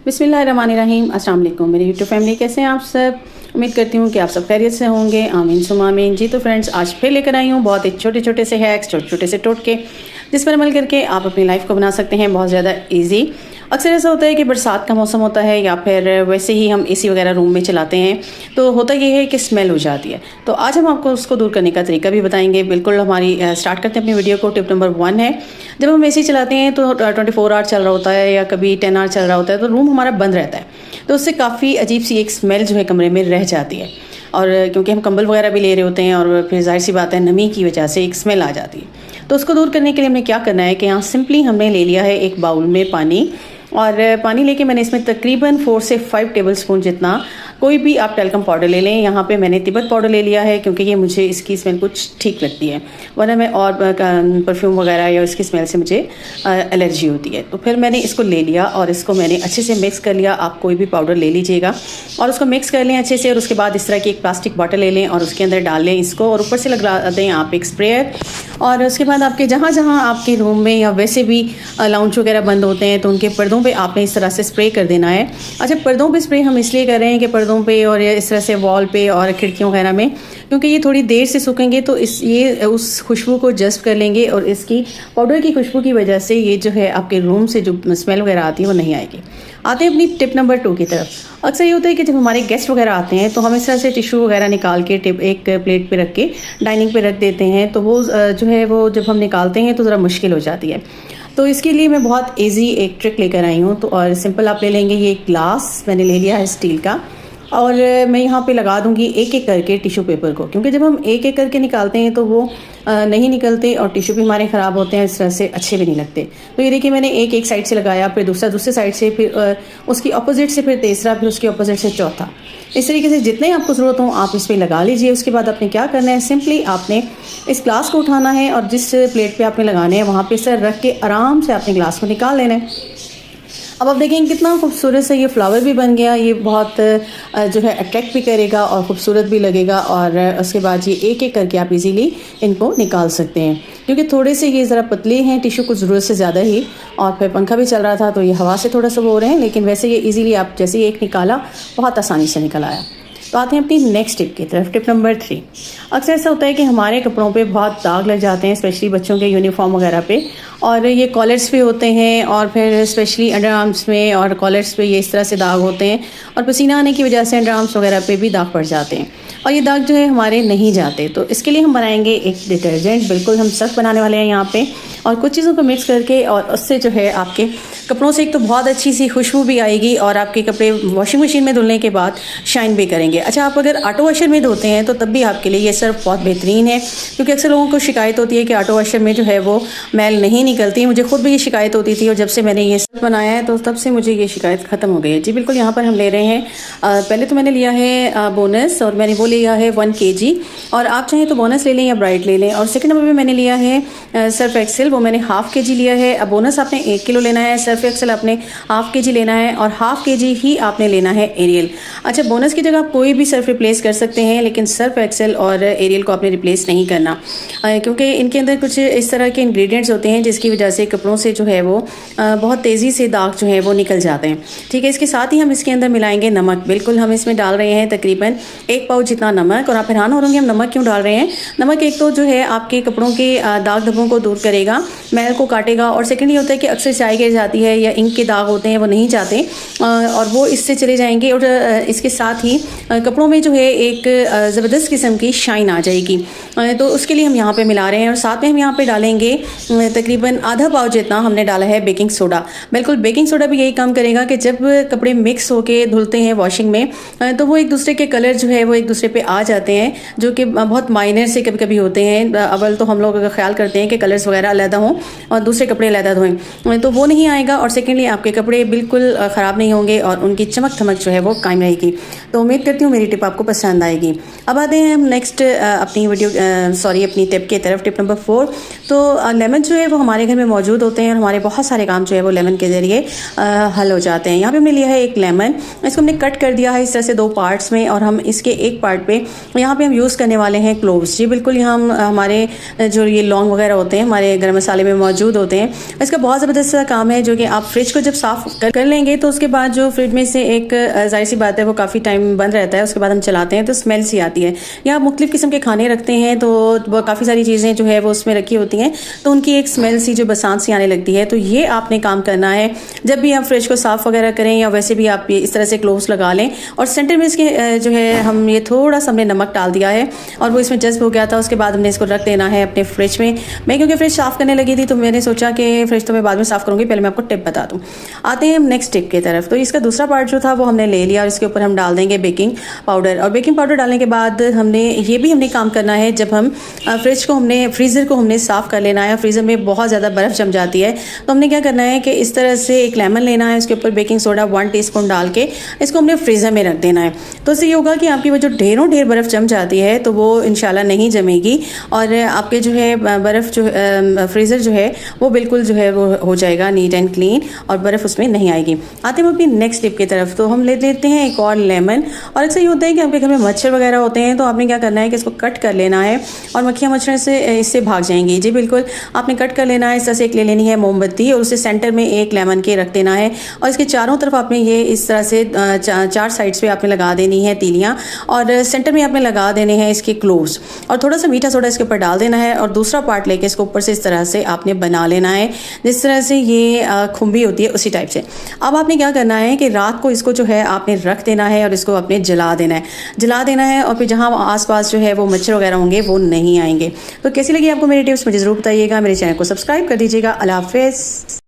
बिस्मिल्लाहिर्रहमानिर्रहीम। अस्सलाम वालेकुम मेरी यूट्यूब फैमिली, कैसे हैं आप सब। उम्मीद करती हूँ कि आप सब खैरियत से होंगे। आमीन सुम्मा आमीन। जी तो फ्रेंड्स, आज फिर लेकर आई हूँ बहुत ही छोटे छोटे से हैक्स, छोटे छोटे से टोटके, जिस पर अमल करके आप अपनी लाइफ को बना सकते हैं बहुत ज़्यादा ईजी। अक्सर ऐसा होता है कि बरसात का मौसम होता है या फिर वैसे ही हम एसी वगैरह रूम में चलाते हैं तो होता ये है कि स्मेल हो जाती है। तो आज हम आपको उसको दूर करने का तरीका भी बताएंगे। बिल्कुल हमारी स्टार्ट करते हैं अपनी वीडियो को। टिप नंबर 1 है, जब हम एसी चलाते हैं तो 24 आवर चल रहा होता है या कभी 10 आवर चल रहा होता है तो रूम हमारा बंद रहता है, तो उससे काफ़ी अजीब सी एक स्मेल जो है कमरे में रह जाती है। और क्योंकि हम कंबल वगैरह भी ले रहे होते हैं और फिर जाहिर सी बात है नमी की वजह से एक स्मेल आ जाती है। तो उसको दूर करने के लिए हमने क्या करना है कि यहाँ सिंपली हमने ले लिया है एक बाउल में पानी, और पानी लेके मैंने इसमें तकरीबन 4 से 5 टेबलस्पून जितना कोई भी आप टेल्कम पाउडर ले लें। यहाँ पे मैंने तिब्बत पाउडर ले लिया है क्योंकि ये मुझे इसकी स्मेल कुछ ठीक लगती है, वरना मैं और परफ्यूम वगैरह या इसकी स्मेल से मुझे एलर्जी होती है। तो फिर मैंने इसको ले लिया और इसको मैंने अच्छे से मिक्स कर लिया। आप कोई भी पाउडर ले लीजिएगा और उसको मिक्स कर लें अच्छे से, और उसके बाद इस तरह की एक प्लास्टिक बॉटल ले लें और उसके अंदर डाल लें इसको, और ऊपर से लगा दें आप एक स्प्रेयर। और उसके बाद आपके जहाँ जहाँ आपके रूम में या वैसे भी लाउंज वगैरह बंद होते हैं तो उनके पर्दों पे आपने इस तरह से स्प्रे कर देना है। अच्छा, पर्दों पे स्प्रे हम इसलिए कर रहे हैं कि पर्दों पे और इस तरह से वॉल पे और खिड़कियों वगैरह में, क्योंकि ये थोड़ी देर से सूखेंगे तो ये उस खुशबू को जज़्ब कर लेंगे और इसकी पाउडर की खुशबू की वजह से ये जो है आपके रूम से जो स्मेल वगैरह आती है वो नहीं आएगी। आते हैं अपनी टिप नंबर 2 की तरफ। अक्सर ये होता है कि जब हमारे गेस्ट वगैरह आते हैं तो हम इस तरह से टिश्यू वगैरह निकाल के एक प्लेट पे रख के डाइनिंग पे रख देते हैं, तो वो जो है वो जब हम निकालते हैं तो ज़रा मुश्किल हो जाती है। तो इसके लिए मैं बहुत इजी एक ट्रिक लेकर आई हूँ। तो और सिंपल आप ले लेंगे ये ग्लास मैंने ले लिया है स्टील का, और मैं यहाँ पे लगा दूँगी एक एक करके टिश्यू पेपर को, क्योंकि जब हम एक एक करके निकालते हैं तो वो नहीं निकलते और टिश्यू भी हमारे ख़राब होते हैं, इस तरह से अच्छे भी नहीं लगते। तो ये देखिए मैंने एक साइड से लगाया, फिर दूसरे साइड से, फिर उसकी अपोजिट से, फिर तीसरा, फिर उसकी अपोजिट से चौथा। इस तरीके से जितने आपको ज़रूरत हो आप इस पर लगा लीजिए। उसके बाद आपने क्या करना है, सिंपली आपने इस ग्लास को उठाना है और जिस प्लेट पे आपने लगाने हैं वहाँ पे सर रख के आराम से आपने ग्लास को निकाल लेना है। अब आप देखेंगे कितना खूबसूरत से ये फ्लावर भी बन गया। ये बहुत जो है अट्रैक्ट भी करेगा और ख़ूबसूरत भी लगेगा। और उसके बाद ये एक एक करके आप इजीली इनको निकाल सकते हैं, क्योंकि थोड़े से ये ज़रा पतले हैं टिश्यू को ज़रूरत से ज़्यादा ही, और फिर पंखा भी चल रहा था तो ये हवा से थोड़ा सा वो हो रहे हैं, लेकिन वैसे ये इजीली आप जैसे ही एक निकाला बहुत आसानी से निकल आया। तो आते हैं अपनी नेक्स्ट टिप की तरफ। Tip number 3। अक्सर ऐसा होता है कि हमारे कपड़ों पे बहुत दाग लग जाते हैं, स्पेशली बच्चों के यूनिफॉर्म वगैरह पे, और ये कॉलर्स पे होते हैं और फिर स्पेशली अंडर आर्म्स में और कॉलर्स पे ये इस तरह से दाग होते हैं, और पसीना आने की वजह से अंडर आर्म्स वगैरह पे भी दाग पड़ जाते हैं, और ये दाग जो है हमारे नहीं जाते। तो इसके लिए हम बनाएंगे एक डिटर्जेंट, बिल्कुल हम सर्फ बनाने वाले हैं यहाँ पे, और कुछ चीज़ों को मिक्स करके, और उससे जो है आपके कपड़ों से एक तो बहुत अच्छी सी खुशबू भी आएगी और आपके कपड़े वॉशिंग मशीन में धुलने के बाद शाइन भी करेंगे। अच्छा, आप अगर ऑटो वॉशर में धोते हैं तो तब भी आपके लिए ये सर्फ बहुत बेहतरीन है, क्योंकि अक्सर लोगों को शिकायत होती है कि ऑटो वॉशर में जो है वो मैल नहीं निकलती। मुझे खुद भी ये शिकायत होती थी, और जब से मैंने ये सर्फ बनाया है तो तब से मुझे ये शिकायत ख़त्म हो गई है। जी बिल्कुल, यहाँ पर हम ले रहे हैं पहले तो मैंने लिया है बोनस, और मैंने वो लिया है 1 kg, और आप चाहें तो बोनस ले लें या ब्राइट ले लें। और सेकंड नंबर पे मैंने लिया है सर्फ एक्सेल, वो मैंने ½ kg लिया है। अब बोनस आपने 1 किलो लेना है, सर्फ एक्सेल आपने ½ kg लेना है, और ½ kg ही आपने लेना है एरियल। अच्छा, बोनस की जगह आप कोई भी सर्फ रिप्लेस कर सकते हैं, लेकिन सर्फ एक्सेल और एरियल को आपने रिप्लेस नहीं करना, क्योंकि इनके अंदर कुछ इस तरह के इंग्रेडिएंट्स होते हैं जिसकी वजह से कपड़ों से जो है वो बहुत तेज़ी से दाग जो है वो निकल जाते हैं। ठीक है, इसके साथ ही हम इसके अंदर मिलाएंगे नमक। बिल्कुल, हम इसमें डाल रहे हैं तकरीबन 1 पाव जितना नमक, और आप हैरान हो रहे होंगे हम नमक क्यों डाल रहे हैं। नमक एक तो जो है आपके कपड़ों के दाग धब्बों को दूर करेगा, मैल को काटेगा, और सेकंड ये होता है कि अक्सर स्याही गिर जाती है या इंक के दाग होते हैं वो नहीं जाते, और वो इससे चले जाएंगे, और इसके साथ ही कपड़ों में जो है एक ज़बरदस्त किस्म की शाइन आ जाएगी। तो उसके लिए हम यहाँ पे मिला रहे हैं, और साथ में हम यहाँ पे डालेंगे तकरीबन ½ पाव जितना हमने डाला है बेकिंग सोडा। बिल्कुल, बेकिंग सोडा भी यही काम करेगा कि जब कपड़े मिक्स होके धुलते हैं वॉशिंग में तो वो एक दूसरे के कलर जो है वो एक दूसरे पे आ जाते हैं, जो कि बहुत माइनर से कभी कभी होते हैं। अव्वल तो हम लोग ख्याल करते हैं कि कलर्स वगैरह अलहदा हों और दूसरे कपड़े अलहदा धोएं, तो वो नहीं आएगा, और सेकेंडली आपके कपड़े बिल्कुल ख़राब नहीं होंगे और उनकी चमक धमक जो है वो कायम रहेगी। तो उम्मीद करती हूँ मेरी टिप आपको पसंद आएगी। अब आते हैं हम नेक्स्ट अपनी टिप की तरफ। Tip number 4। तो लेमन जो है वो हमारे घर में मौजूद होते हैं और हमारे बहुत सारे काम जो है वो लेमन के ज़रिए हल हो जाते हैं। यहाँ पे हमने लिया है एक लेमन, इसको हमने कट कर दिया है इस तरह से 2 पार्ट्स में, और हम इसके एक पार्ट पे यहाँ पे हम यूज़ करने वाले हैं क्लोव्स। जी बिल्कुल, यहाँ हम हमारे जो ये लौंग वगैरह होते हैं हमारे गरम मसाले में मौजूद होते हैं। इसका बहुत ज़बरदस्त सा काम है जो कि आप फ्रिज को जब साफ़ कर लेंगे तो उसके बाद जो फ्रिज में से एक जाहिर सी बात है वो काफ़ी टाइम बंद रहता है, उसके बाद हम चलाते हैं तो स्मेल सी आती है। या आप मुख्तलिफ़ किस्म के खाने रखते हैं तो काफ़ी सारी चीज़ें जो है वो उसमें रखी होती हैं तो उनकी एक स्मेल सी जो बरसात सी आने लगती है। तो ये आपने काम करना है जब भी आप फ्रिज को साफ़ वगैरह करें या वैसे भी आप इस तरह से क्लोव्स लगा लें। और सेंटर में इसके जो है हम ये थोड़ा सा हमने नमक डाल दिया है और वो इसमें जज्ब हो गया था। उसके बाद हमने इसको रख देना है अपने फ्रिज में। मैं क्योंकि फ्रिज साफ़ करने लगी थी तो मैंने सोचा कि फ्रिज तो मैं बाद में साफ़ करूँगी, पहले मैं आपको टिप बता दूँ। आते हैं हम नेक्स्ट टिप की तरफ। तो इसका दूसरा पार्ट जो था वो हमने ले लिया और इसके ऊपर हम डाल देंगे बेकिंग पाउडर। और बेकिंग पाउडर डालने के बाद हमने काम करना है जब हम फ्रीज़र को हमने साफ़ कर लेना है। फ्रीज़र में बहुत ज़्यादा बर्फ़ जम जाती है तो हमने क्या करना है कि इस तरह से एक लेमन लेना है, उसके ऊपर बेकिंग सोडा 1 टीस्पून डाल के इसको हमने फ्रीज़र में रख देना है। तो इससे ये होगा कि आपकी वो जो ढेर बर्फ़ जम जाती है तो वो इंशाल्लाह नहीं जमेगी और आपके जो है बर्फ़ जो फ्रीज़र जो है वो बिल्कुल जो है वो हो जाएगा नीट एंड क्लीन और बर्फ़ उसमें नहीं आएगी। आते हैं अपनी नेक्स्ट टिप की तरफ। तो हम ले लेते हैं एक और लेमन। और अक्सर ये होता है कि आपके घर में मच्छर वगैरह होते हैं तो आपने क्या करना है कि इसको कट कर लेना है और मक्खियाँ मच्छर से इससे भाग जाएंगी। जी बिल्कुल, आपने कट कर लेना है। इस तरह से एक ले लेनी है मोमबत्ती और उसे सेंटर में एक लेमन के रख देना है और इसके चारों तरफ आपने ये इस तरह से 4 साइड्स पे आपने लगा देनी है तीलियाँ और सेंटर में आपने लगा देने हैं इसके क्लोव्स और थोड़ा सा मीठा सोडा इसके ऊपर डाल देना है और दूसरा पार्ट लेके इसको ऊपर से इस तरह से आपने बना लेना है जिस तरह से ये खुम्बी होती है उसी टाइप से। अब आपने क्या करना है कि रात को इसको जो है आपने रख देना है और इसको आपने जला देना है और फिर जहाँ आसपास जो है वो मच्छर वगैरह होंगे वो नहीं आएंगे। तो कैसी लगी आपको मेरी टिप्स मुझे ज़रूर बताइएगा। मेरे चैनल को सब्सक्राइब कर दीजिएगा। अल्लाह हाफ़िज़।